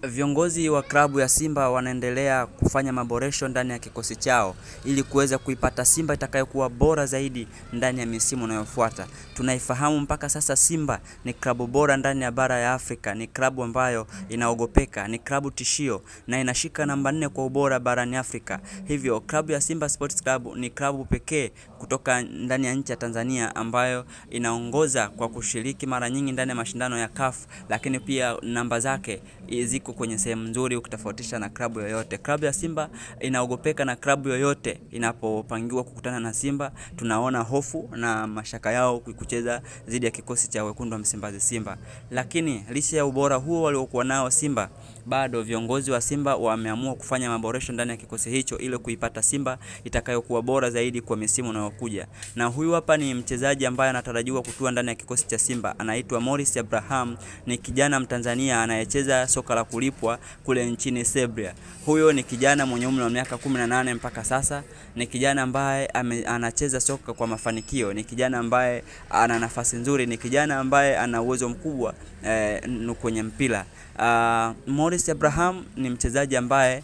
Viongozi wa klabu ya Simba wanaendelea kufanya maboresho ndani ya kikosi chao ili kuweza kuipata Simba itakayokuwa bora zaidi ndani ya misimu inayofuata. Tunaifahamu mpaka sasa Simba ni klabu bora ndani ya bara ya Afrika, ni klabu ambayo inaogopeka, ni klabu tishio na inashika namba 4 kwa ubora barani Afrika. Hivyo klabu ya Simba Sports Club ni klabu pekee kutoka ndani ya nchi ya Tanzania ambayo inaongoza kwa kushiriki mara nyingi ndani ya mashindano ya CAF, lakini pia namba zake ziko kwenye sehemu nzuri ukitofautisha na klabu yoyote. Klabu ya Simba inaogopeka na klabu yoyote inapopangiwa kukutana na Simba. Tunaona hofu na mashaka yao kucheza dhidi ya kikosi cha wekundu wa Msimbazi Simba. Lakini licha ya ubora huo waliokuwa nao Simba, bado viongozi wa Simba wameamua kufanya maboresho ndani ya kikosi hicho ili kuipata Simba itakayokuwa bora zaidi kwa misimu inayokuja. Na huyu hapa ni mchezaji ambaye anatarajiwa kutua ndani ya kikosi cha Simba, anaitwa Morris Abraham. Ni kijana Mtanzania anayecheza soka la kulipwa kule nchini Serbia. Huyo ni kijana mwenye umri wa miaka 18 mpaka sasa. Ni kijana ambaye anacheza soka kwa mafanikio. Ni kijana ambaye ana nafasi nzuri. Ni kijana ambaye ana uwezo mkubwa kwenye mpira. Morris Abraham ni mchezaji ambaye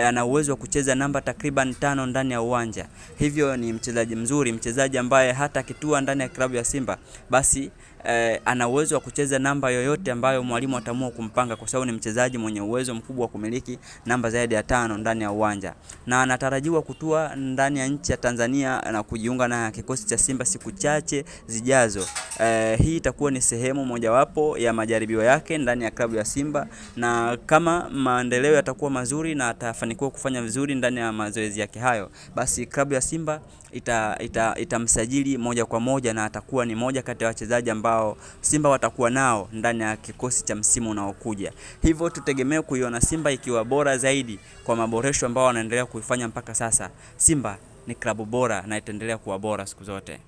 ana uwezo wa kucheza namba takriban 5 ndani ya uwanja. Hivyo ni mchezaji mzuri, mchezaji ambaye hata akitua ndani ya klabu ya Simba basi ana uwezo wa kucheza namba yoyote ambayo mwalimu ataamua kumpanga, kwa sababu ni mchezaji mwenye uwezo mkubwa wa kumiliki namba zaidi ya 5 ndani ya uwanja. Na anatarajiwa kutua ndani ya nchi ya Tanzania na kujiunga na kikosi cha Simba siku chache zijazo. Hii itakuwa ni sehemu mojawapo ya majaribio yake ndani ya klabu ya Simba, na kama maendeleo yatakuwa mazuri na atafanikiwa kufanya vizuri ndani ya mazoezi yake hayo, basi klabu ya Simba itamsajili moja kwa moja na atakuwa ni moja kati ya wachezaji ambao Simba watakuwa nao ndani ya kikosi cha msimu unaokuja. Hivyo tutegemee kuiona Simba ikiwa bora zaidi kwa maboresho ambao wanaendelea kuifanya mpaka sasa. Simba ni klabu bora na itaendelea kuwa bora siku zote.